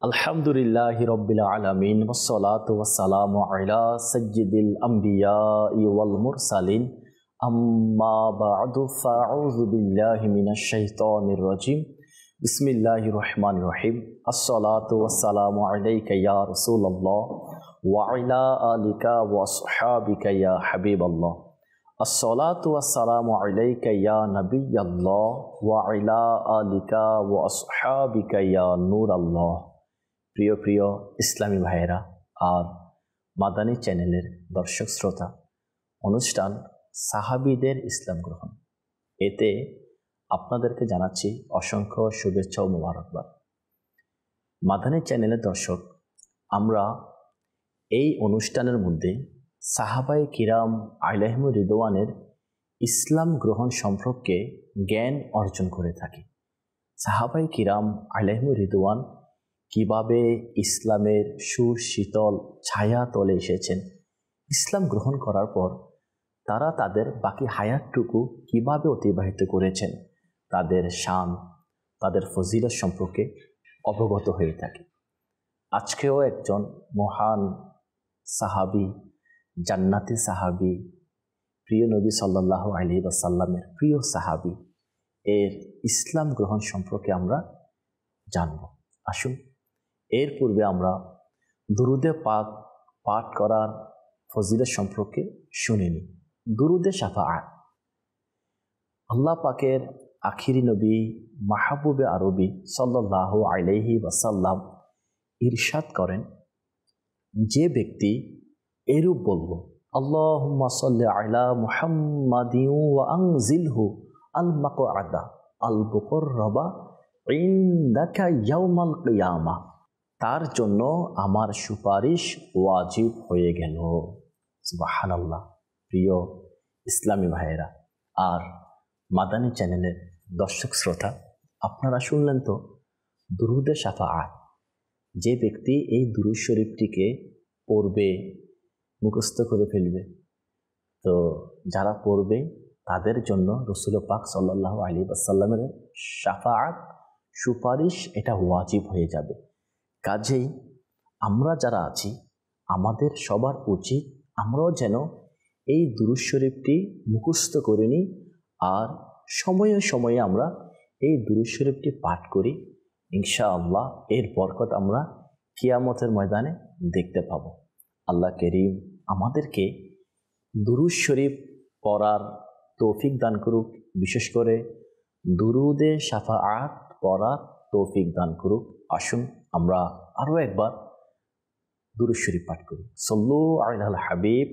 আলহামদুলিল্লাহি রাব্বিল আলামিন ওয়াসসালাতু ওয়াসসালামু আলা সাইয়্যিদিল আমবিয়াই ওয়াল মুরসালিন আম্মা বা'দু ফাআউযু বিল্লাহি মিনাশ শাইতানির রাজিম বিসমিল্লাহির রহমানির রহিম আসসালাতু ওয়াসসালামু আলাইকা ইয়া রাসূলুল্লাহ ওয়া আলা আলিকা ওয়া আসহাবিকা ইয়া হাবিবাল্লাহ আসসালাতু ওয়াসসালামু আলাইকা ইয়া নাবিয়াল্লাহ ওয়া আলা আলিকা ওয়া আসহাবিকা ইয়া নূরাল্লাহ। প্রিয় প্রিয় ইসলামী ভাইয়েরা আর মাদানী চ্যানেলের দর্শক শ্রোতা, অনুষ্ঠান সাহাবীদের ইসলাম গ্রহণ, এতে আপনাদেরকে জানাচ্ছি অসংখ্য শুভেচ্ছা ও মোবারকবাদ। মাদানী চ্যানেলের দর্শক, আমরা এই অনুষ্ঠানের মধ্যে সাহাবায়ে কিরাম আলাইহিমুর রিদওয়ানের ইসলাম গ্রহণ সম্পর্কে জ্ঞান অর্জন করে থাকি। সাহাবায়ে কিরাম আলাইহিমুর রিদওয়ান কিভাবে ইসলামের সুর শীতল ছায়া তলে এসেছেন, ইসলাম গ্রহণ করার পর তারা তাদের বাকি হায়াতটুকু কিভাবে অতিবাহিত করেছেন, তাদের শান, তাদের ফজিলত সম্পর্কে অবগত হয়ে থাকে। আজকেও একজন মহান সাহাবী, জান্নাতি সাহাবী, প্রিয় নবী সাল্লাল্লাহু আলাইহি ওয়াসাল্লামের প্রিয় সাহাবী এর ইসলাম গ্রহণ সম্পর্কে আমরা জানব। আসুন, এর পূর্বে আমরা দুরুদে পাক পাঠ করার ফজিলত সম্পর্কে শুনে নিই। দুরুদে শাফাআত। আল্লাহ পাকের আখিরি নবী মাহবুবে আরবি সাল্লাল্লাহু আলাইহি ওয়াসাল্লাম ইরশাদ করেন, যে ব্যক্তি এরূপ বলল, আল্লাহুম্মা সাল্লি আলা মুহাম্মাদিন ওয়া আনজিলহু আল মাকআদা আল মুকাররাবা ইনদাকা ইয়াউমাল কিয়ামা, তার জন্য আমার সুপারিশ ওয়াজিব হয়ে গেল। সুবহানাল্লাহ। প্রিয় ইসলামী ভাইয়েরা আর মাদানী চ্যানেলের দর্শক শ্রোতা, আপনারা শুনলেন তো দুরুদে শাফাআত। যে ব্যক্তি এই দুরূদ শরীফটিকে পড়বে, মুখস্থ করে ফেলবে, তো যারা পড়বে তাদের জন্য রাসূল পাক সাল্লাল্লাহু আলাইহি ওয়াসাল্লামের শাফাআত, সুপারিশ, এটা ওয়াজিব হয়ে যাবে। কাজেই আমরা যারা আছি, আমাদের সবার উচিত আমরাও যেন এই দুরূদ শরীফটি মুখস্থ করে নিই আর সময়ে সময়ে আমরা এই দুরূদ শরীফটি পাঠ করি। ইনশাআল্লাহ এর বরকত আমরা কিয়ামতের ময়দানে দেখতে পাব। আল্লাহ করিম আমাদেরকে দুরূদ শরীফ পড়ার তৌফিক দান করুক, বিশেষ করে দুরুদে শাফাআত পড়ার তৌফিক দান করুক। আসুন আমরা আরও একবার দুরূদ শরীফ পাঠ করি। সাল্লু আলাল হাবিব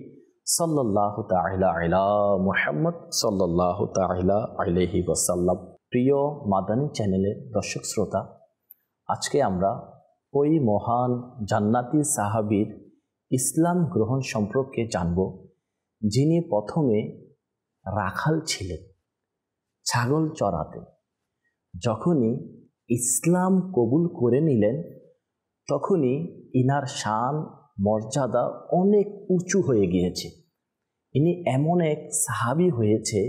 সাল্লাল্লাহু তাআলা আলা মুহাম্মদ সাল্লাল্লাহু তাআলা আলাইহি ওয়াসাল্লাম। প্রিয় মাদানী চ্যানেলের দর্শক শ্রোতা, আজকে আমরা ওই মহান জান্নাতি সাহাবীর ইসলাম গ্রহণ সম্পর্কে জানব, যিনি প্রথমে রাখাল ছিলেন, ছাগল চড়াতেন। যখনই ইসলাম কবুল করে নিলেন, তখনই ইনার শান মর্যাদা অনেক উঁচু হয়ে গিয়েছে। ইনি এমন এক সাহাবী হয়েছে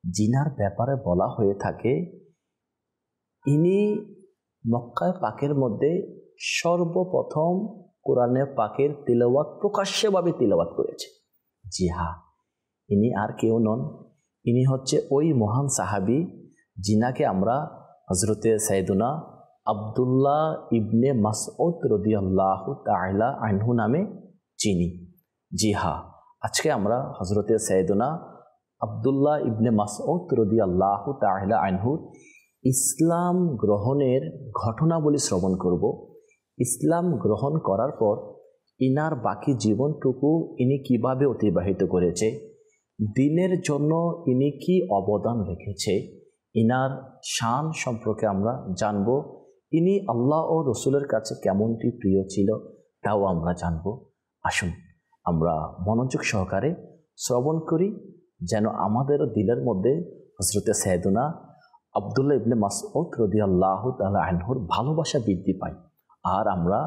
যিনার ব্যাপারে বলা হয়ে থাকে, ইনি মক্কা পাকের মধ্যে সর্বপ্রথম কোরআনে পাকের তিলাওয়াত প্রকাশ্যভাবে তিলাওয়াত করেছে। জি হ্যাঁ, ইনি আর কেউ নন, ইনি হচ্ছে ওই মহান সাহাবী যিনাকে আমরা হযরতে সাইয়েদুনা আব্দুল্লাহ ইবনে মাসউদ রাদিয়াল্লাহু তাআলা আনহু নামে চিনি। জি হ্যাঁ, আজকে আমরা হযরতে সাইয়েদুনা আব্দুল্লাহ ইবনে মাসউদ রাদিয়াল্লাহু তাআলা আনহুর ইসলাম গ্রহণের ঘটনাবলী শ্রবণ করব। ইসলাম গ্রহণ করার পর ইনার বাকি জীবনটুকু ইনি কিভাবে অতিবাহিত করেছে, দ্বীনের জন্য ইনি কি অবদান রেখেছে, ইনার শান সম্পর্কে আমরা জানব। ইনি আল্লাহ ও রসুলের কাছে কেমনটি প্রিয় ছিল তাও আমরা জানব। আসুন আমরা মনোযোগ সহকারে শ্রবণ করি, যেন আমাদের দিলের মধ্যে হযরতে সাইয়েদুনা আব্দুল্লাহ ইবনে মাসউদ রাদিয়াল্লাহু তাআলা আনহুর ভালোবাসা বৃদ্ধি পায়। আর আমরা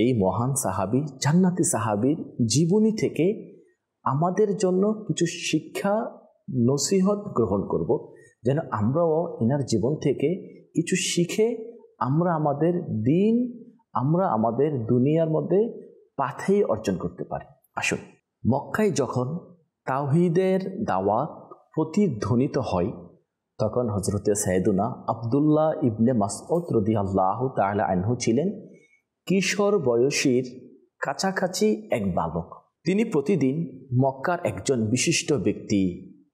এই মহান সাহাবী, জান্নাতি সাহাবীর জীবনী থেকে আমাদের জন্য কিছু শিক্ষা নসিহত গ্রহণ করব, যেন আমরাও এনার জীবন থেকে কিছু শিখে আমরা আমাদের দিন, আমরা আমাদের দুনিয়ার মধ্যে পাথেয় অর্জন করতে পারি। আসুন, মক্কায় যখন তাওহীদের দাওয়াত প্রতিধ্বনিত হয় তখন হযরতে সাইয়েদুনা আব্দুল্লাহ ইবনে মাসউদ রাদিয়াল্লাহু তাআলা আনহু ছিলেন কিশোর বয়সীর কাছাকাছি এক বালক। তিনি প্রতিদিন মক্কার একজন বিশিষ্ট ব্যক্তি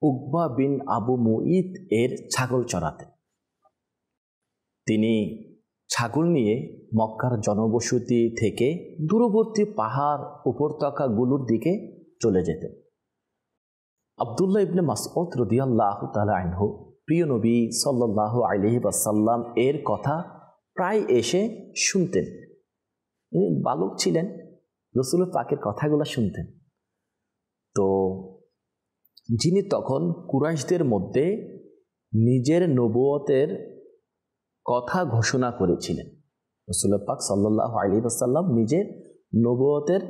উকবা বিন আবু মুঈত এর ছাগল চরাতেন। তিনি ছাগল নিয়ে মক্কার জনবসতি থেকে দূরবর্তী পাহাড় উপত্যকাগুলোর দিকে চলে যেতেন। আব্দুল্লাহ ইবনে মাসউদ রাদিয়াল্লাহু তাআলা আনহু প্রিয় নবী সাল্লাল্লাহু আলাইহি ওয়াসাল্লাম এর কথা প্রায় এসে শুনতেন। তিনি বালক ছিলেন, রাসূল পাকের কথাগুলো শুনতেন। তো যিনি তখন কুরাইশদের মধ্যে নিজের নবুয়তের কথা ঘোষণা করেছিলেন, রাসূল পাক সাল্লাল্লাহু আলাইহি ওয়াসাল্লাম নিজের নবুয়তের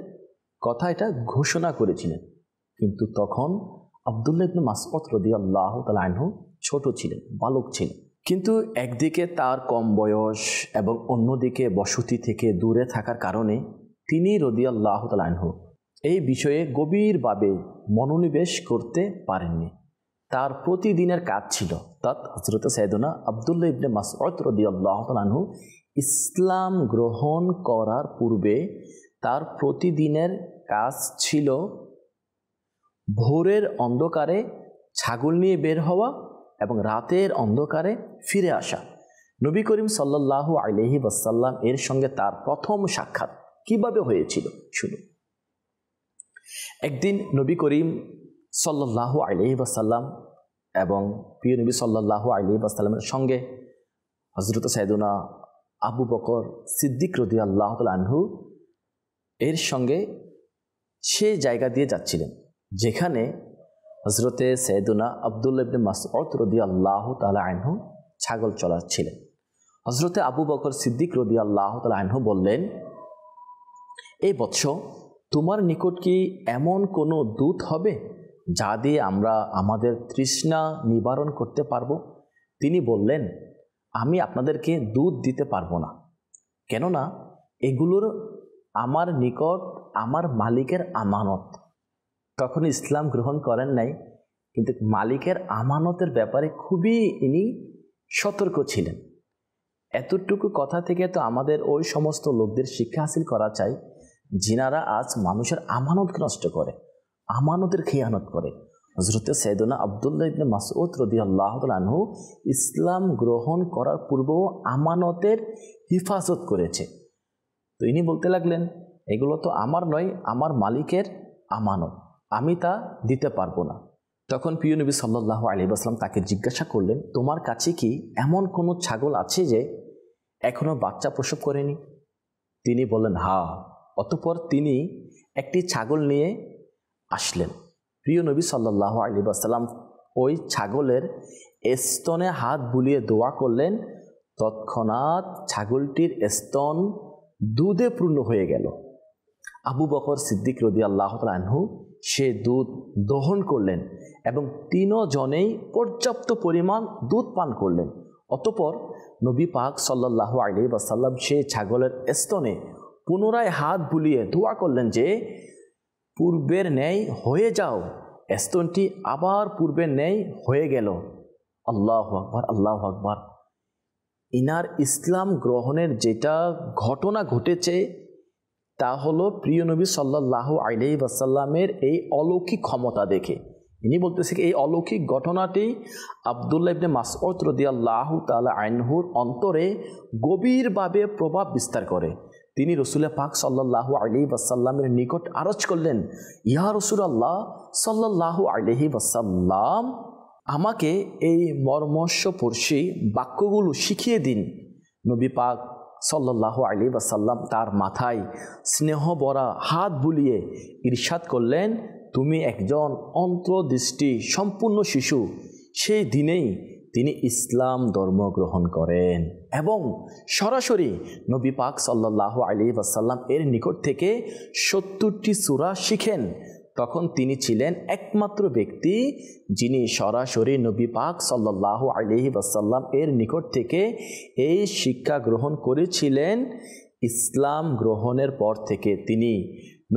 কথা এটা ঘোষণা করেছিলেন। কিন্তু তখন আব্দুল্লাহ ইবনে মাসউদ রাদিয়াল্লাহু তাআলা আনহু ছোট ছিলেন, বালক ছিলেন। কিন্তু একদিকে তার কম বয়স এবং অন্যদিকে বসতি থেকে দূরে থাকার কারণে তিনি রাদিয়াল্লাহু তাআলা আনহু এই বিষয়ে গভীরভাবে মনোনিবেশ করতে পারেননি। তার প্রতিদিনের কাজ ছিল, অর্থাৎ হযরত সাইয়েদুনা আব্দুল্লাহ ইবনে মাসউদ রাদিয়াল্লাহু তাআলা আনহু ইসলাম গ্রহণ করার পূর্বে তার প্রতিদিনের কাজ ছিল ভোরের অন্ধকারে ছাগল নিয়ে বের হওয়া এবং রাতের অন্ধকারে ফিরে আসা। নবী করিম সাল্লাল্লাহু আলাইহি ওয়াসাল্লাম এর সঙ্গে তার প্রথম সাক্ষাৎ কিভাবে হয়েছিল শুনুন। একদিন নবী করিম সাল্লাল্লাহু আলাইহি ওয়াসাল্লাম এবং প্রিয় নবী সাল্লাল্লাহু আলাইহি ওয়াসাল্লামের সঙ্গে হযরত সাইয়েদুনা আবু বকর সিদ্দিক রাদিয়াল্লাহু তাআলা আনহু এর সঙ্গে সে জায়গা দিয়ে যাচ্ছিলেন যেখানে হযরতে সাইয়েদুনা আব্দুল্লাহ ইবনে মাসউদ রাদিয়াল্লাহু তাআলা আনহু ছাগল চড়াচ্ছিলেন। হযরতে আবু বকর সিদ্দিক রাদিয়াল্লাহু তাআলা আনহু বললেন, এই বৎস, তোমার নিকট কি এমন কোনো দূত হবে যা দিয়ে আমরা আমাদের তৃষ্ণা নিবারণ করতে পারবো? তিনি বললেন, আমি আপনাদেরকে দুধ দিতে পারবো না, কেননা এগুলোর আমার নিকট আমার মালিকের আমানত। তখন ইসলাম গ্রহণ করেন নাই, কিন্তু মালিকের আমানতের ব্যাপারে খুবই ইনি সতর্ক ছিলেন। এতটুকু কথা থেকে তো আমাদের ওই সমস্ত লোকদের শিক্ষা হাসিল করা চাই যিনারা আজ মানুষের আমানত নষ্ট করে, আমানতের খেয়ানত করে। হযরত সাইয়েদুনা আব্দুল্লাহ ইবনে মাসউদ রাদিয়াল্লাহু তাআলা আনহু ইসলাম গ্রহণ করার পূর্বেও আমানতের হিফাজত করেছে। তো ইনি বলতে লাগলেন, এগুলো তো আমার নয়, আমার মালিকের আমানত, আমি তা দিতে পারবো না। তখন প্রিয় নবী সাল্লাল্লাহু আলাইহি ওয়াসাল্লাম তাকে জিজ্ঞাসা করলেন, তোমার কাছে কি এমন কোনো ছাগল আছে যে এখনো বাচ্চা প্রসব করেনি? তিনি বললেন, হ্যাঁ। অতঃপর তিনি একটি ছাগল নিয়ে আসলেন। প্রিয় নবী সাল্লাল্লাহু আলাইহি ওয়াসাল্লাম ওই ছাগলের স্তনে হাত বুলিয়ে দোয়া করলেন। তৎক্ষণাৎ ছাগলটির স্তন দুধে পূর্ণ হয়ে গেল। আবু বকর সিদ্দিক রাদিয়াল্লাহু তাআলা আনহু সে দুধ দহন করলেন এবং তিনজনেই পর্যাপ্ত পরিমাণ দুধ পান করলেন। অতঃপর নবী পাক সাল্লাল্লাহু আলাইহি ওয়াসাল্লাম সে ছাগলের স্তনে পুনরায় হাত বুলিয়ে দোয়া করলেন যে পূর্বের ন্যায় হয়ে যাও। স্তনটি আবার পূর্বের ন্যায় হয়ে গেল। আল্লাহু আকবার, আল্লাহু আকবার। ইনার ইসলাম গ্রহণের যেটা ঘটনা ঘটেছে তা হলো প্রিয় নবী সাল্লাল্লাহু আলাইহি ওয়াসাল্লামের এই অলৌকিক ক্ষমতা দেখে। ইনি বলতেছে এই অলৌকিক ঘটনাটি আব্দুল্লাহ ইবনে মাসউদ রাদিয়াল্লাহু তাআলা আনহুর অন্তরে গভীরভাবে প্রভাব বিস্তার করে। তিনি রাসূল পাক সাল্লাল্লাহু আলাইহি ওয়াসাল্লামের নিকট আরজ করলেন, ইয়া রাসূলুল্লাহ সাল্লাল্লাহু আলাইহি ওয়াসাল্লাম, আমাকে এই মর্মস্পর্শী বাক্যগুলো শিখিয়ে দিন। নবী পাক সাল্লাল্লাহু আলাইহি ওয়াসাল্লাম তার মাথায় স্নেহ ভরা হাত বুলিয়ে ইরশাদ করলেন, তুমি একজন অন্তর্দৃষ্টি সম্পূর্ণ শিশু। সেই দিনেই তিনি ইসলাম ধর্ম গ্রহণ করেন এবং সরাসরি নবী পাক সাল্লাল্লাহু আলাইহি ওয়াসাল্লাম এর নিকট থেকে 70টি সূরা শিখেন। তখন তিনি ছিলেন একমাত্র ব্যক্তি যিনি সরাসরি নবী পাক সাল্লাল্লাহু আলাইহি ওয়াসাল্লাম এর নিকট থেকে এই শিক্ষা গ্রহণ করেছিলেন। ইসলাম গ্রহণের পর থেকে তিনি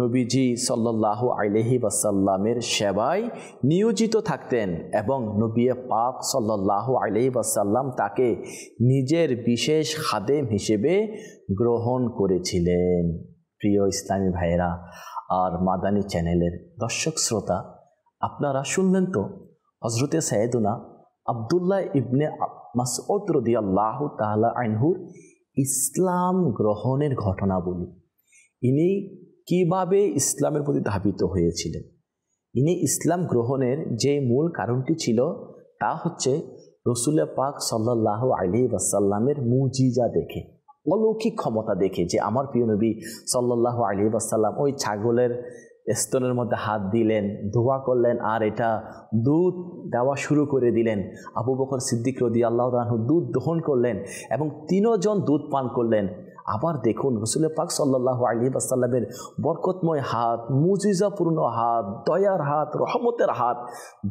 নবীজি সাল্লাল্লাহু আলাইহি ওয়াসাল্লামের সেবায় নিয়োজিত থাকতেন এবং নবী পাক সাল্লাল্লাহু আলাইহি ওয়াসাল্লাম তাকে নিজের বিশেষ খাদেম হিসেবে গ্রহণ করেছিলেন। প্রিয় ইসলামী ভাইয়েরা আর মাদানী চ্যানেলের দর্শক শ্রোতা, আপনারা শুনলেন তো হযরতে সাইয়েদুনা আব্দুল্লাহ ইবনে মাসউদ রাদিয়াল্লাহু তাআলা আনহুর ইসলাম গ্রহণের ঘটনাবলী। ইনি কিভাবে ইসলামের প্রতি ধাবিত হয়েছিলেন। ইনি ইসলাম গ্রহণের যে মূল কারণটি ছিল তা হচ্ছে রাসূল পাক সাল্লাল্লাহু আলাইহি ওয়াসাল্লামের মুজিজা দেখে, অলৌকিক ক্ষমতা দেখে, যে আমার প্রিয় নবী সাল্লাল্লাহু আলাইহি ওয়াসাল্লাম ওই ছাগলের স্তনের মধ্যে হাত দিলেন, দোয়া করলেন, আর এটা দুধ দেওয়া শুরু করে দিলেন। আবু বকর সিদ্দিক রাদিয়াল্লাহু তাআলা আনহু দুধ দহন করলেন এবং 3 জন দুধ পান করলেন। আবার দেখুন রাসূল পাক সাল্লাল্লাহু আলাইহি ওয়াসাল্লামের বরকতময় হাত, মুজিজাপূর্ণ হাত, দয়ার হাত, রহমতের হাত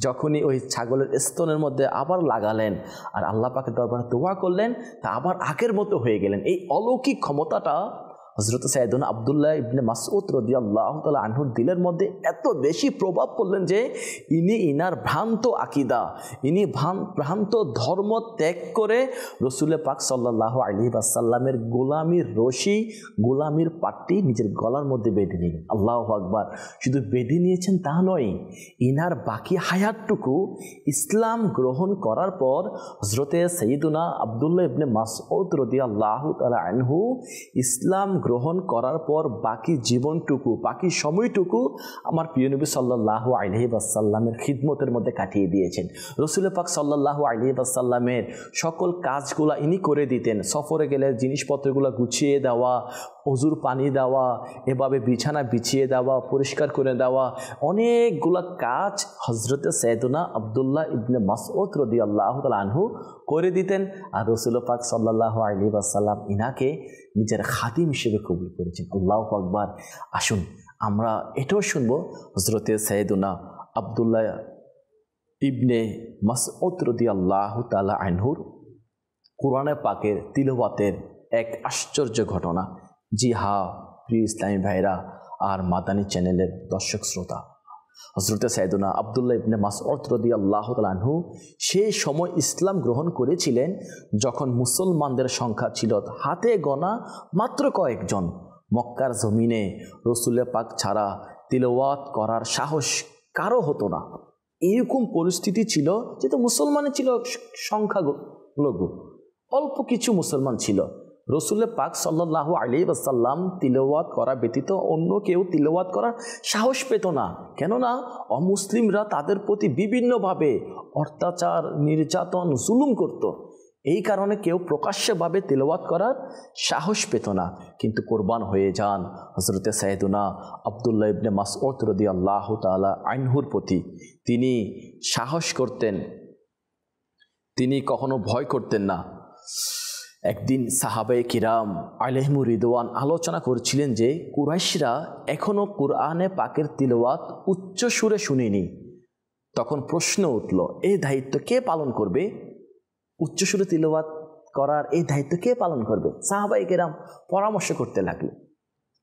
যখনই ওই ছাগলের স্তনের মধ্যে আবার লাগালেন আর আল্লাহ পাকের দরবারে দোয়া করলেন, তা আবার আগের মতো হয়ে গেলেন। এই অলৌকিক ক্ষমতাটা হযরত সাইয়েদুনা আব্দুল্লাহ ইবনে মাসউদ রাদিয়াল্লাহু তাআলা আনহুর দিলের মধ্যে এত বেশি প্রভাব পড়লেন যে ইনার ভ্রান্ত আকীদা, ভ্রান্ত ধর্ম ত্যাগ করে রাসূল পাক সাল্লাল্লাহু আলাইহি ওয়াসাল্লামের গোলামির রশি, গোলামির পাট্টি নিজের গলার মধ্যে বেঁধে নিলেন। আল্লাহু আকবার! শুধু বেঁধে নিয়েছেন তা নয়, ইনার বাকি হায়াতটুকু ইসলাম গ্রহণ করার পর হযরতে সাইয়েদুনা আব্দুল্লাহ ইবনে মাসউদ রাদিয়াল্লাহু তাআলা আনহু ইসলাম গ্রহণ করার পর বাকি জীবনটুকু, বাকি সময়টুকু আমার প্রিয় নবী সাল্লাল্লাহু আলাইহি ওয়াসাল্লামের খিদমতের মধ্যে কাটিয়ে দিয়েছেন। রাসূল পাক সাল্লাল্লাহু আলাইহি ওয়াসাল্লামের সকল কাজগুলো ইনি করে দিতেন। সফরে গেলে জিনিসপত্রগুলো গুছিয়ে দেওয়া, ওযুর পানি দেওয়া, এভাবে বিছানা বিছিয়ে দেওয়া, পরিষ্কার করে দেওয়া, অনেকগুলো কাজ হযরতে সাইয়েদুনা আব্দুল্লাহ ইবনে মাসউদ রাদিয়াল্লাহু তাআলা আনহু করে দিতেন। আর রাসূল পাক সাল্লাল্লাহু আলাইহি ওয়াসাল্লাম ইনাকে নিজের খাদিম হিসেবে কবুল করেছেন। আল্লাহু আকবার! আসুন আমরা এটাও শুনবো হযরতে সাইয়েদুনা আব্দুল্লাহ ইবনে মাসউদ রাদিয়াল্লাহু তাআলা আনহুর কুরআনে পাকের তিলাওয়াতের এক আশ্চর্য ঘটনা। জি হ্যাঁ প্রিয় ইসলামী ভাইরা আর মাদানী চ্যানেলের দর্শক শ্রোতা, হযরতে সাইয়েদুনা আব্দুল্লাহ ইবনে মাসউদ রাদিয়াল্লাহু তাআলা আনহু সেই সময় ইসলাম গ্রহণ করেছিলেন যখন মুসলমানদের সংখ্যা ছিল হাতে গোনা মাত্র কয়েকজন। মক্কার জমিনে রাসূল পাক ছাড়া তিলাওয়াত করার সাহস কারো হতো না। এরকম পরিস্থিতি ছিল, যেহেতু মুসলমানের ছিল সংখ্যালঘু, অল্প কিছু মুসলমান ছিল। রাসূল পাক সাল্লাল্লাহু আলাইহি ওয়াসাল্লাম তিলাওয়াত করা ব্যতীত অন্য কেউ তিলাওয়াত করার সাহস পেত না। কেননা অমুসলিমরা তাদের প্রতি বিভিন্নভাবে অত্যাচার, নির্যাতন, জুলুম করত। এই কারণে কেউ প্রকাশ্যভাবে তিলাওয়াত করার সাহস পেত না। কিন্তু কোরবান হয়ে যান হযরতে সাইয়েদুনা আব্দুল্লাহ ইবনে মাসউদ রাদিয়াল্লাহু তাআলা আনহুর প্রতি। তিনি সাহস করতেন, তিনি কখনো ভয় করতেন না। একদিন সাহাবায়ে কিরাম আলাইহিমুর রিদওয়ান আলোচনা করছিলেন যে কুরাইশরা এখনো কোরআনে পাকের তিলাওয়াত উচ্চ সুরে শুনেনি। তখন প্রশ্ন উঠল, এই দায়িত্ব কে পালন করবে? উচ্চ সুরে তিলাওয়াত করার এই দায়িত্ব কে পালন করবে? সাহাবায়ে কিরাম পরামর্শ করতে লাগলো।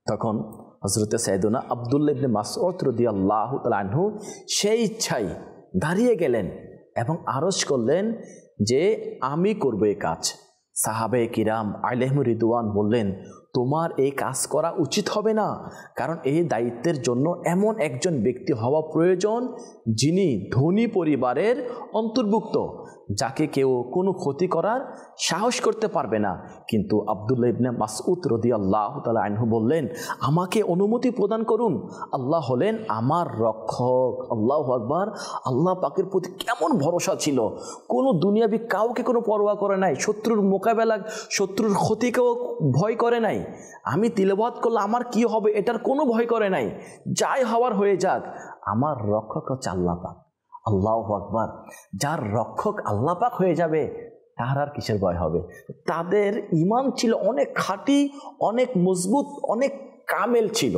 তখন হযরতে সাইয়েদুনা আব্দুল্লাহ ইবনে মাসউদ রাদিয়াল্লাহু তাআলা আনহু সেই ইচ্ছায় দাঁড়িয়ে গেলেন এবং আরজ করলেন যে আমি করব এই কাজ। সাহাবায়ে কিরাম আলাইহিমুর রিদওয়ান বললেন, তোমার এই কাজ করা উচিত হবে না, কারণ এই দায়িত্বের জন্য এমন একজন ব্যক্তি হওয়া প্রয়োজন যিনি ধনী পরিবারের অন্তর্ভুক্ত, যাকে কেউ কোনো ক্ষতি করার সাহস করতে পারবে না। কিন্তু আব্দুল্লাহ ইবনে মাসউদ রাদিয়াল্লাহু তাআলা আনহু বললেন, আমাকে অনুমতি প্রদান করুন, আল্লাহ হলেন আমার রক্ষক। আল্লাহু আকবার! আল্লাহ পাকের প্রতি কেমন ভরসা ছিল, কোনো দুনিয়াবি কাউকে কোনো পরোয়া করে নাই, শত্রুর মোকাবেলা, শত্রুর ক্ষতিকেও ভয় করে নাই। আমি তিলাওয়াত করলে আমার কি হবে এটার কোনো ভয় করে নাই, যাই হওয়ার হয়ে যাক, আমার রক্ষক হচ্ছে আল্লাহ পাক। আল্লাহু আকবার! যার রক্ষক আল্লাহ পাক হয়ে যাবে তার আর কিসের ভয় হবে? তাদের ঈমান ছিল অনেক খাঁটি, অনেক মজবুত, অনেক কামেল ছিল।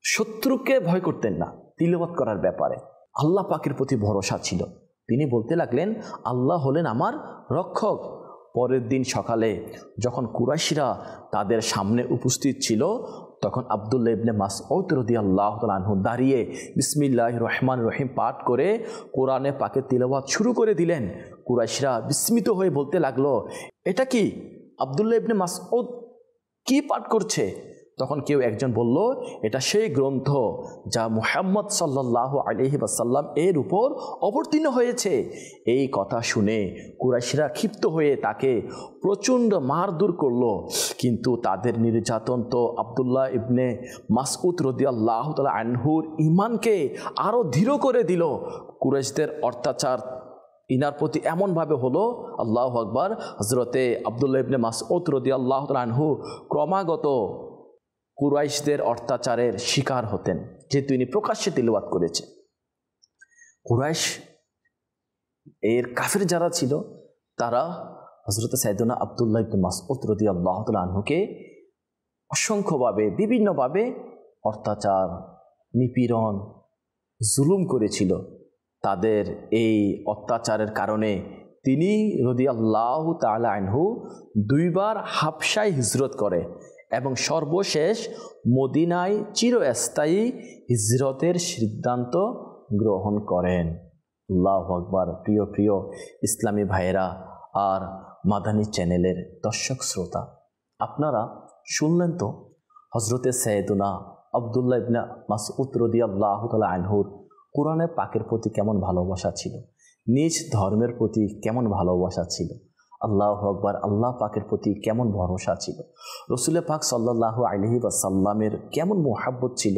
শত্রুকে ভয় করতেন না তিলাওয়াত করার ব্যাপারে, আল্লাহ পাকের প্রতি ভরসা ছিল। তিনি বলতে লাগলেন, আল্লাহ হলেন আমার রক্ষক। পরের দিন সকালে যখন কুরাইশরা তাদের সামনে উপস্থিত ছিল, তখন আব্দুল্লাহ ইবনে মাসউদ রাদিয়াল্লাহু তাআলা আনহু দাঁড়িয়ে বিসমিল্লাহির রহমানির রহিম পাঠ করে কোরআনে পাকের তিলাওয়াত শুরু করে দিলেন। কুরাইশরা বিস্মিত হয়ে বলতে লাগলো, এটা কি? আব্দুল্লাহ ইবনে মাসউদ কি পাঠ করছে? তখন কেউ একজন বলল, এটা সেই গ্রন্থ যা মুহাম্মদ সাল্লাল্লাহু আলাইহি ওয়াসাল্লাম এর উপর অবতীর্ণ হয়েছে। এই কথা শুনে কুরাইশরা ক্ষিপ্ত হয়ে তাকে প্রচণ্ড মারধর করলো, কিন্তু তাদের নির্যাতন তো আব্দুল্লাহ ইবনে মাসউদ রাদিয়াল্লাহু তাআলা আনহুর ঈমানকে আরও দৃঢ় করে দিল। কুরাইশদের অত্যাচার ইনার প্রতি এমনভাবে হলো, আল্লাহু আকবার, হযরতে আব্দুল্লাহ ইবনে মাসউদ রাদিয়াল্লাহু তাআলা আনহু ক্রমাগত কুরাইশদের অত্যাচারের শিকার হতেন, যেহেতু ইনি প্রকাশ্যে তিলাওয়াত করেছে। কুরাইশ এর কাফের যারা ছিল তারা হযরত সাইয়েদনা আব্দুল্লাহ ইবনে মাসউদ রাদিয়াল্লাহু তাআলা আনহুকে অসংখ্যভাবে বিভিন্নভাবে অত্যাচার, নিপীড়ন, জুলুম করেছিল। তাদের এই অত্যাচারের কারণে তিনি রাদিয়াল্লাহু তাআলা আনহু 2 বার হাবশায় হিজরত করে এবং সর্বশেষ মদিনায় চিরস্থায়ী হিজরতের সিদ্ধান্ত গ্রহণ করেন। আল্লাহু আকবার। প্রিয় প্রিয় ইসলামী ভাইয়েরা আর মাদানী চ্যানেলের দর্শক শ্রোতা, আপনারা শুনলেন তো হযরতে সাইয়েদনা আব্দুল্লাহ ইবনে মাসউদ রাদিয়াল্লাহু তাআলা আনহুর কোরআনে পাকের প্রতি কেমন ভালোবাসা ছিল, নিজ ধর্মের প্রতি কেমন ভালোবাসা ছিল, আল্লাহু আকবার, আল্লাহ পাকের প্রতি কেমন ভরসা ছিল, রাসূল পাক সাল্লাল্লাহু আলাইহি ওয়াসাল্লামের কেমন মুহাব্বত ছিল।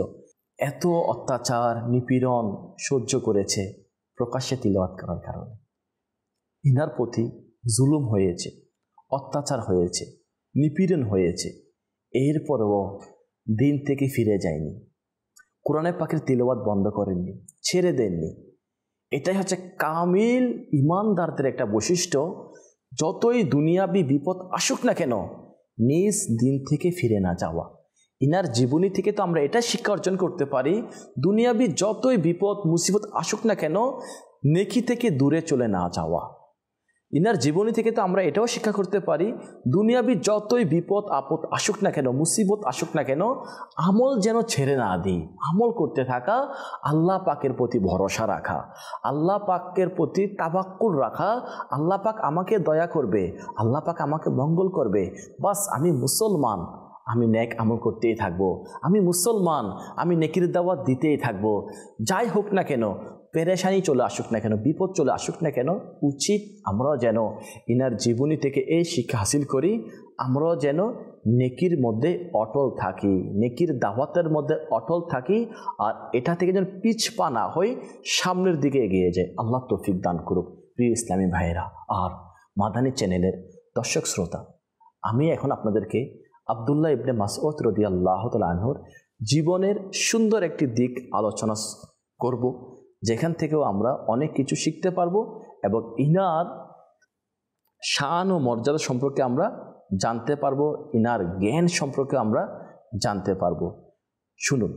এত অত্যাচার নিপীড়ন সহ্য করেছে প্রকাশ্যে তিলাওয়াত করার কারণে। ইনার প্রতি জুলুম হয়েছে, অত্যাচার হয়েছে, নিপীড়ন হয়েছে, এরপরেও দিন থেকে ফিরে যায়নি, কোরআনে পাকের তিলাওয়াত বন্ধ করেননি, ছেড়ে দেননি। এটাই হচ্ছে কামিল ইমানদারদের একটা বৈশিষ্ট্য। যতই দুনিয়াবি বিপদ আসুক না কেন, নিজ দিন থেকে ফিরে না যাওয়া। ইনার জীবনী থেকে তো আমরা এটা শিক্ষা অর্জন করতে পারি, দুনিয়াবি যতই বিপদ মুসিবত আসুক না কেন, নেকি থেকে দূরে চলে না যাওয়া। ইনার জীবনী থেকে তো আমরা এটাও শিক্ষা করতে পারি, দুনিয়াবি যতই বিপদ আপদ আসুক না কেন, মুসিবত আসুক না কেন, আমল যেন ছেড়ে না দিই, আমল করতে থাকা, আল্লাহ পাকের প্রতি ভরসা রাখা, আল্লাহ পাকের প্রতি তাওয়াক্কুল রাখা। আল্লাহ পাক আমাকে দয়া করবে, আল্লাহ পাক আমাকে মঙ্গল করবে, বাস আমি মুসলমান, আমি নেক আমল করতেই থাকবো, আমি মুসলমান, আমি নেকির দাওয়াত দিতেই থাকবো। যাই হোক না কেন, পেরেশানি চলে আসুক না কেন, বিপদ চলে আসুক না কেন, উচিত আমরাও যেন ইনার জীবনী থেকে এই শিক্ষা হাসিল করি, আমরাও যেন নেকির মধ্যে অটল থাকি, নেকির দাওয়াতের মধ্যে অটল থাকি, আর এটা থেকে যেন পিছপা না হই, সামনের দিকে এগিয়ে যায়। আল্লাহ তৌফিক দান করুক। প্রিয় ইসলামী ভাইয়েরা আর মাদানী চ্যানেলের দর্শক শ্রোতা, আমি এখন আপনাদেরকে আব্দুল্লাহ ইবনে মাসউদ রাদিয়াল্লাহু তাআলা আনহুর জীবনের সুন্দর একটি দিক আলোচনা করব, যেখান থেকেও আমরা অনেক কিছু শিখতে পারবো এবং ইনার শান ও মর্যাদা সম্পর্কে আমরা জানতে পারবো, ইনার জ্ঞান সম্পর্কে আমরা জানতে পারবো। শুনুন,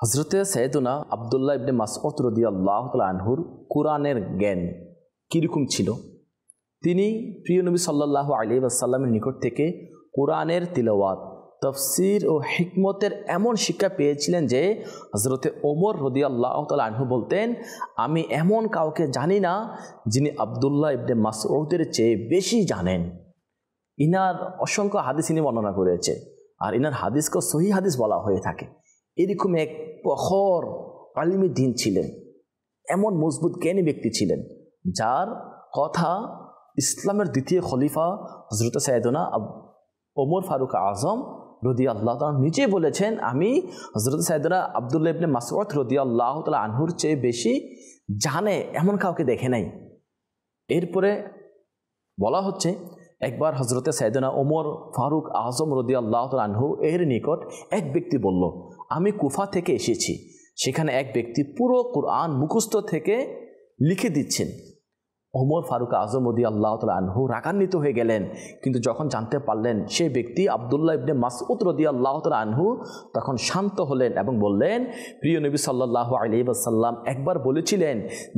হযরতে সাইয়েদনা আব্দুল্লাহ ইবনে মাসউদ রাদিয়াল্লাহু তাআলা আনহুর কোরআনের জ্ঞান কীরকম ছিল। তিনি প্রিয় নবী সাল্লাল্লাহু আলাইহি ওয়াসাল্লামের নিকট থেকে কোরআনের তিলাওয়াত, তাফসীর ও হিকমতের এমন শিক্ষা পেয়েছিলেন যে হযরতে ওমর রাদিয়াল্লাহু তাআলা আনহু বলতেন, আমি এমন কাউকে জানি না যিনি আব্দুল্লাহ ইবনে মাসউদের চেয়ে বেশি জানেন। ইনার অসংখ্য হাদিস ইনি বর্ণনা করেছে, আর ইনার হাদিসকে সহিহ হাদিস বলা হয়ে থাকে। এরকম এক প্রখর আলিমী দ্বীন ছিলেন, এমন মজবুত জ্ঞানী ব্যক্তি ছিলেন, যার কথা ইসলামের দ্বিতীয় খলিফা হযরত সাইয়েদনা ওমর ফারুক আজম রাদিয়াল্লাহু তাআলা নিজে বলেছেন, আমি হযরত সাইয়েদনা আব্দুল্লাহ ইবনে মাসউদ রাদিয়াল্লাহু তাআলা আনহুর চেয়ে বেশি জানে এমন কাউকে দেখে নাই। এরপরে বলা হচ্ছে, একবার হযরত সাইয়েদনা ওমর ফারুক আজম রাদিয়াল্লাহু তাআলা আনহু এর নিকট এক ব্যক্তি বলল, আমি কুফা থেকে এসেছি, সেখানে এক ব্যক্তি পুরো কোরআন মুখস্থ থেকে লিখে দিচ্ছেন। ওমর ফারুক আজম রাদিয়াল্লাহু তাআলা আনহু রাগান্বিত হয়ে গেলেন। কিন্তু যখন জানতে পারলেন সে ব্যক্তি আব্দুল্লাহ ইবনে মাসউদ রাদিয়াল্লাহু তাআলা আনহু, তখন শান্ত হলেন এবং বললেন, প্রিয় নবী সাল্লাল্লাহু আলাইহি ওয়াসাল্লাম একবার বলেছিলেন,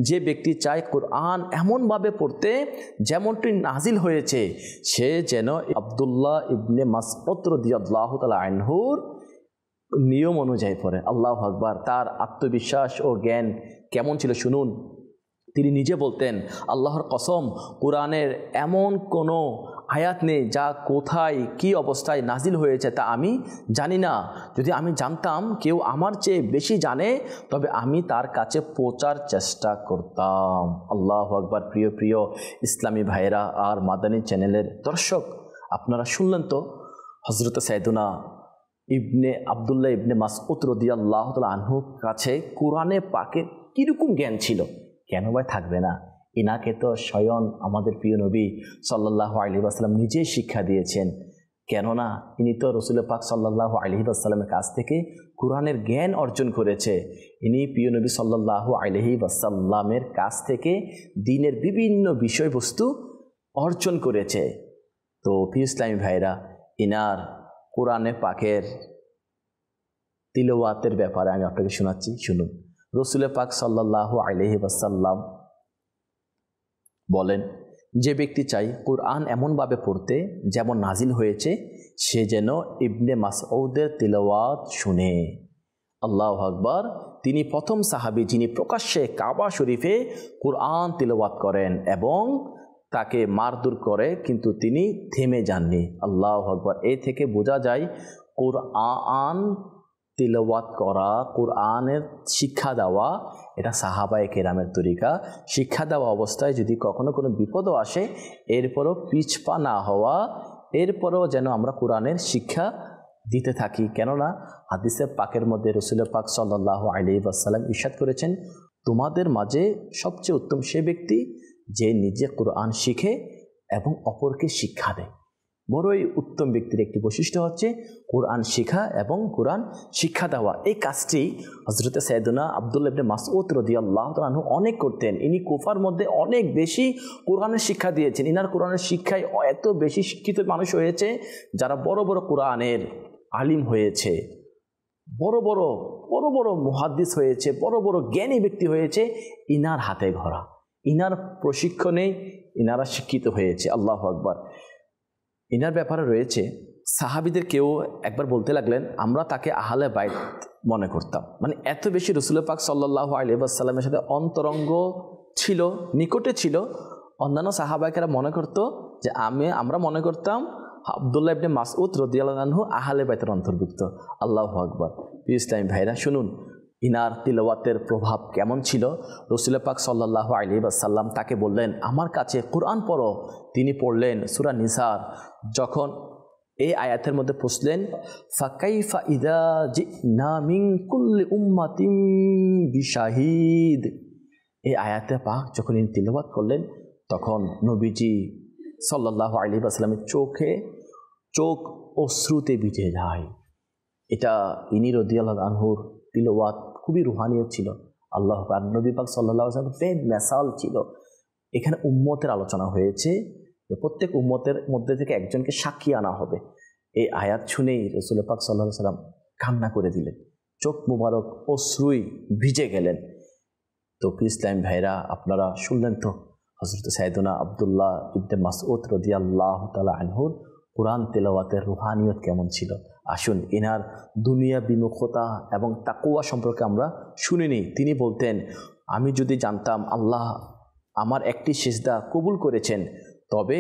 যে ব্যক্তি চায় কোরআন এমনভাবে পড়তে যেমনটি নাজিল হয়েছে, সে যেন আব্দুল্লাহ ইবনে মাসউদ রাদিয়াল্লাহু তাআলা আনহুর নিয়ম অনুযায়ী পড়ে। আল্লাহু আকবার। তার আত্মবিশ্বাস ও জ্ঞান কেমন ছিল শুনুন। তিনি নিজে বলতেন, আল্লাহর কসম, কোরআনের এমন কোনো আয়াত নেই যা কোথায় কি অবস্থায় নাজিল হয়েছে তা আমি জানি না। যদি আমি জানতাম কেউ আমার চেয়ে বেশি জানে, তবে আমি তার কাছে পৌঁছার চেষ্টা করতাম। আল্লাহু আকবার। প্রিয় প্রিয় ইসলামী ভাইরা আর মাদানী চ্যানেলের দর্শক, আপনারা শুনলেন তো হযরত সাইয়েদুনা আব্দুল্লাহ ইবনে মাসউদ রাদিয়াল্লাহু তাআলা আনহুর কাছে কোরআনে পাকের কীরকম জ্ঞান ছিল। কেন ভাই থাকবে না? ইনাকে তো স্বয়ং আমাদের প্রিয় নবী সাল্লাল্লাহু আলাইহি ওয়াসাল্লাম নিজেই শিক্ষা দিয়েছেন। কেননা ইনি তো রাসূল পাক সাল্লাল্লাহু আলাইহি ওয়াসাল্লামের কাছ থেকে কোরআনের জ্ঞান অর্জন করেছে। ইনি প্রিয় নবী সাল্লাল্লাহু আলাইহি ওয়াসাল্লামের কাছ থেকে দ্বীনের বিভিন্ন বিষয়বস্তু অর্জন করেছে। তো প্রিয় ইসলামী ভাইরা, ইনার কোরআনে পাকের তিলাওয়াতের ব্যাপারে আমি আপনাকে শোনাচ্ছি, শুনুন। রাসূল পাক সাল্লাল্লাহু আলাইহি ওয়াসাল্লাম বলেন, যে ব্যক্তি চাই কোরআন এমনভাবে পড়তে যেমন নাজিল হয়েছে, সে যেন ইবনে মাসউদের তিলাওয়াত শুনে। আল্লাহু আকবার। তিনি প্রথম সাহাবী যিনি প্রকাশ্যে কাবা শরীফে কোরআন তিলাওয়াত করেন এবং তাকে মারধর করে, কিন্তু তিনি থেমে যাননি। আল্লাহু আকবার। এই থেকে বোঝা যায় কোরআন তিলাওয়াত করা, কোরআনের শিক্ষা দেওয়া, এটা সাহাবায়ে কেরামের তরিকা। শিক্ষা দেওয়া অবস্থায় যদি কখনো কোনো বিপদও আসে, এরপরও পিছপা না হওয়া, এরপরও যেন আমরা কোরআনের শিক্ষা দিতে থাকি। কেননা হাদিসে পাকের মধ্যে রাসূল পাক সাল্লাল্লাহু আলাইহি ওয়াসাল্লাম ইরশাদ করেছেন, তোমাদের মাঝে সবচেয়ে উত্তম সে ব্যক্তি যে নিজে কোরআন শিখে এবং অপরকে শিক্ষা দেয়। বড়ই উত্তম ব্যক্তির একটি বৈশিষ্ট্য হচ্ছে কোরআন শিখা এবং কোরআন শিক্ষা দেওয়া। এই কাজটি হযরত সাইয়েদুনা আব্দুল্লাহ ইবনে মাসউদ রাদিয়াল্লাহু তাআলা আনহু অনেক করতেন। ইনি কুফার মধ্যে অনেক বেশি কোরআনের শিক্ষা দিয়েছেন। ইনার কোরআনের শিক্ষায় এত বেশি শিক্ষিত মানুষ হয়েছে যারা বড় বড় কোরআনের আলিম হয়েছে, বড় বড় বড় বড় মুহাদ্দিস হয়েছে, বড় বড় জ্ঞানী ব্যক্তি হয়েছে, ইনার হাতে গড়া, ইনার প্রশিক্ষণে ইনারা শিক্ষিত হয়েছে। আল্লাহু আকবার। ইনার ব্যাপারে রয়েছে, সাহাবীদের কেউ একবার বলতে লাগলেন, আমরা তাকে আহলে বাইত মনে করতাম। মানে এত বেশি রাসূল পাক সাল্লাল্লাহু আলাইহি ওয়াসাল্লামের সাথে অন্তরঙ্গ ছিল, নিকটে ছিল। অন্যান্য সাহাবায়েরা মনে করতো যে আমরা মনে করতাম আব্দুল্লাহ ইবনে মাসউদ রাদিয়াল্লাহু আনহু আহলে বাইতের অন্তর্ভুক্ত। আল্লাহু আকবার। প্রিয় ইসলামী ভাইরা শুনুন, ইনার তিলাওয়াতের প্রভাব কেমন ছিল। রাসূল পাক সাল্লাল্লাহু আলাইহি ওয়াসাল্লাম তাকে বললেন, আমার কাছে কোরআন পড়ো। তিনি পড়লেন সূরা নিসার। যখন এই আয়াতের মধ্যে পৌঁছলেন, ফাকাইফা ইযা জিনা মিন কুল্লি উম্মাতিন বিশাহিদ, এই আয়াতে পাক যখন ইনি তিলাওয়াত করলেন, তখন নবীজি সাল্লাল্লাহু আলাইহি ওয়াসাল্লামের চোখ অশ্রুতে ভিজে যায়। এটা ইনি রাদিয়াল্লাহু আনহুর তিলাওয়াত খুবই রুহানিয়ত ছিল। আল্লাহু আকবার। নবী পাক সাল্লাল্লাহু আলাইহি ওয়াসাল্লাম বেদ মেসাল ছিল। এখানে উম্মতের আলোচনা হয়েছে যে প্রত্যেক উম্মতের মধ্যে থেকে একজনকে সাক্ষী আনা হবে। এই আয়াত শুনেই রাসূল পাক সাল্লাল্লাহু আলাইহি ওয়াসাল্লাম কান্না করে দিলেন, চোখ মুবারক অশ্রুই ভিজে গেলেন। তো ইসলাম ভাইরা, আপনারা শুনলেন তো হযরত সাইয়েদুনা আব্দুল্লাহ ইবনে মাসউদ রাদিয়াল্লাহু তাআলা আনহুর কোরআন তেলাওয়াতের রুহানিয়ত কেমন ছিল। আসুন ইনার দুনিয়া বিমুখতা এবং তাকওয়া সম্পর্কে আমরা শুনিনি। তিনি বলতেন, আমি যদি জানতাম আল্লাহ আমার একটি সিজদা কবুল করেছেন, তবে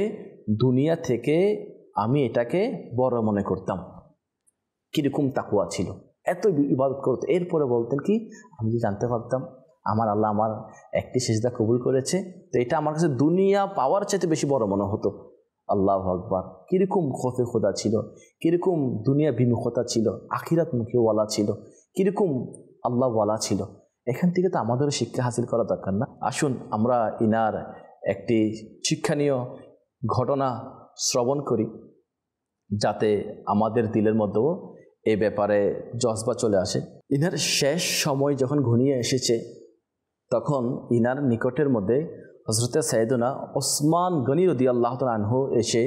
দুনিয়া থেকে আমি এটাকে বড় মনে করতাম। কীরকম তাকওয়া ছিল, এত ইবাদত করত। এরপরে বলতেন কি, আমি যদি জানতে পারতাম আমার আল্লাহ আমার একটি সিজদা কবুল করেছে, তো এটা আমার কাছে দুনিয়া পাওয়ার চাইতে বেশি বড় মনে হতো। আল্লাহু আকবার। কীরকম খোফে খোদা ছিল, কীরকম দুনিয়া বিমুখতা ছিল, আখিরাত মুখীওয়ালা ছিল, কীরকম আল্লাহওয়ালা ছিল। এখান থেকে তো আমাদেরও শিক্ষা হাসিল করা দরকার না? আসুন আমরা ইনার একটি শিক্ষণীয় ঘটনা শ্রবণ করি, যাতে আমাদের দিলের মধ্যেও এই ব্যাপারে জজবা চলে আসে। ইনার শেষ সময় যখন ঘনিয়ে এসেছে, তখন ইনার নিকটের মধ্যে হযরতে সাইয়েদনা ওসমান গনি রাদিয়াল্লাহু তাআলা আনহু এসে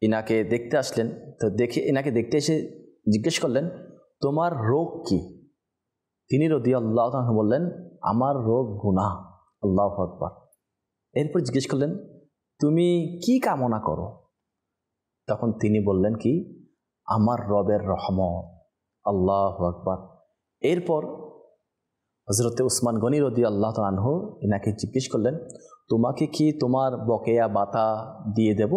ইনাকে দেখতে আসলেন। তো ইনাকে দেখতে এসে জিজ্ঞেস করলেন, তোমার রোগ কি? তিনি রাদিয়াল্লাহু তাআলা আনহু বললেন, আমার রোগ গুনাহ। আল্লাহু আকবার। এরপর জিজ্ঞেস করলেন, তুমি কি কামনা করো? তখন তিনি বললেন কি, আমার রবের রহমত। আল্লাহু আকবার। এরপর হযরতে উসমান গনি রাদিয়াল্লাহু তাআলা আনহু ইনাকে জিজ্ঞেস করলেন, তোমাকে কি তোমার বকেয়া বাতা দিয়ে দেব,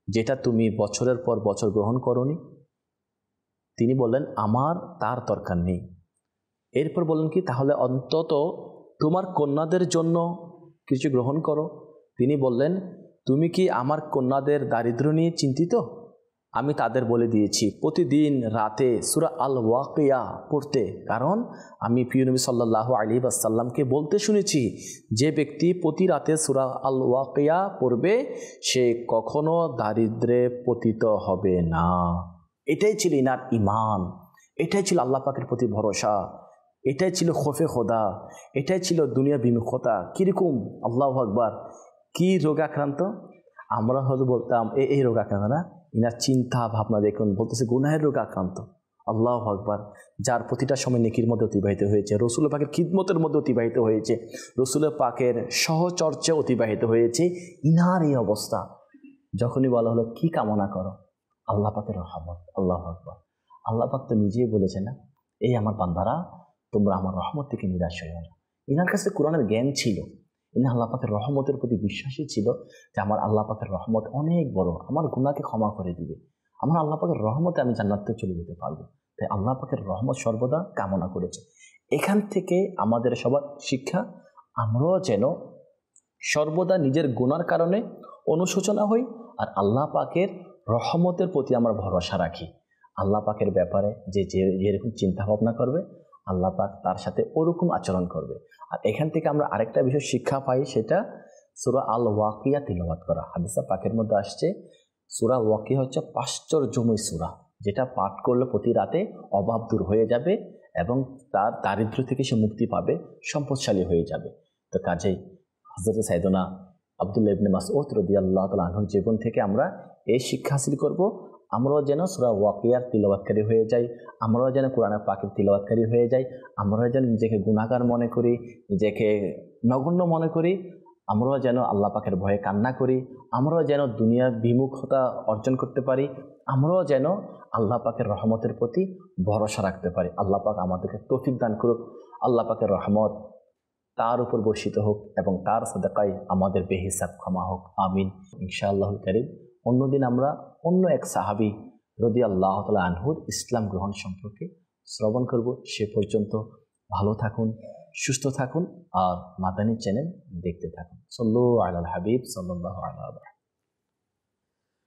যেটা তুমি বছরের পর বছর গ্রহণ করনি? তিনি বললেন, আমার তার দরকার নেই। এরপর বললেন কি, তাহলে অন্তত তোমার কন্যাদের জন্য কিছু গ্রহণ করো। তিনি বললেন, তুমি কি আমার কন্যাদের দারিদ্র্য নিয়ে চিন্তিত? আমি তাদের বলে দিয়েছি প্রতিদিন রাতে সূরা আল ওয়াকিয়া পড়তে, কারণ আমি প্রিয় নবী সাল্লাল্লাহু আলাইহি ওয়াসাল্লামকে বলতে শুনেছি, যে ব্যক্তি প্রতি রাতে সূরা আল ওয়াকিয়া পড়বে সে কখনো দারিদ্র্যে পতিত হবে না। এটাই ছিল ইনার ঈমান, এটাই ছিল আল্লাহ পাকের প্রতি ভরসা, এটাই ছিল খোফে খোদা, এটাই ছিল দুনিয়া বিমুখতা। কীরকম? আল্লাহু আকবার। কি রোগাক্রান্ত? আমরা হয়তো বলতাম এই রোগ আক্রান্ত না, ইনার চিন্তা ভাবনা দেখুন, বলতেছে গুনাহের রোগ আক্রান্ত। আল্লাহু আকবার। যার প্রতিটা সময় নেকির মধ্যে অতিবাহিত হয়েছে, রসুল পাকের খিদমতের মধ্যে অতিবাহিত হয়েছে, রসুল পাকের সহচর্চে অতিবাহিত হয়েছে, ইনার এই অবস্থা। যখনই বলা হলো কি কামনা করো, আল্লাহ পাকের রহমত। আল্লাহু আকবার। আল্লাহ পাক তো নিজেই বলেছে না, এই আমার বান্দারা তোমরা আমার রহমত থেকে নিরাশ হইও না। ইনার কাছে কোরআনের জ্ঞান ছিল, ইনি আল্লাহ পাকের রহমতের প্রতি বিশ্বাসী ছিল, যে আমার আল্লাহ পাকের রহমত অনেক বড়, আমার গুনাহকে ক্ষমা করে দিবে, আমার আল্লাহ পাকের রহমতে আমি জান্নাতে চলে যেতে পারবো। তাই আল্লাহ পাকের রহমত সর্বদা কামনা করেছে। এখান থেকে আমাদের সবার শিক্ষা, আমরাও যেন সর্বদা নিজের গুনার কারণে অনুশোচনা হই, আর আল্লাহ পাকের রহমতের প্রতি আমরা ভরসা রাখি। আল্লাহ পাকের ব্যাপারে যে যেরকম চিন্তা ভাবনা করবে, আল্লাহ পাক তার সাথে ওরকম আচরণ করবে। আর এখান থেকে আমরা আরেকটা বিষয় শিক্ষা পাই, সেটা সূরা আল ওয়াকিয়া তিলাওয়াত করা। হাদিসে পাকের মধ্যে আসছে, সূরা ওয়াকিয়া হচ্ছে আশ্চর্যময় সূরা, যেটা পাঠ করলে প্রতি রাতে অভাব দূর হয়ে যাবে এবং তার দারিদ্র্য থেকে সে মুক্তি পাবে, সম্পদশালী হয়ে যাবে। তো কাজেই হযরত সাইয়েদনা আব্দুল্লাহ ইবনে মাসউদ রাদিয়াল্লাহু তাআলা আনহুর জীবন থেকে আমরা এই শিক্ষা হাসিল করব, আমরাও যেন সূরা ওয়াকিয়ার তিলাওয়াতকারী হয়ে যাই, আমরাও যেন কোরআনের পাকের তিলাওয়াতকারী হয়ে যাই, আমরাও যেন নিজেকে গুনাহগার মনে করি, নিজেকে নগণ্য মনে করি, আমরাও যেন আল্লাহ পাকের ভয়ে কান্না করি, আমরাও যেন দুনিয়ার বিমুখতা অর্জন করতে পারি, আমরাও যেন আল্লাহ পাকের রহমতের প্রতি ভরসা রাখতে পারি। আল্লাহ পাক আমাদেরকে তৌফিক দান করুক। আল্লাহ পাকের রহমত তার উপর বর্ষিত হোক এবং তার সাদাকায় আমাদের বেহিসাব ক্ষমা হোক। আমিন ইনশাআল্লাহুল কারীম। অন্যদিন আমরা অন্য এক সাহাবী রাদিয়াল্লাহু তাআলা আনহুর ইসলাম গ্রহণ সম্পর্কে শ্রবণ করব। সে পর্যন্ত ভালো থাকুন, সুস্থ থাকুন আর মাদানী চ্যানেল দেখতে থাকুন। সাল্লু আলাল হাবিব সাল্লাল্লাহু আলাইহি ওয়া সাল্লাম।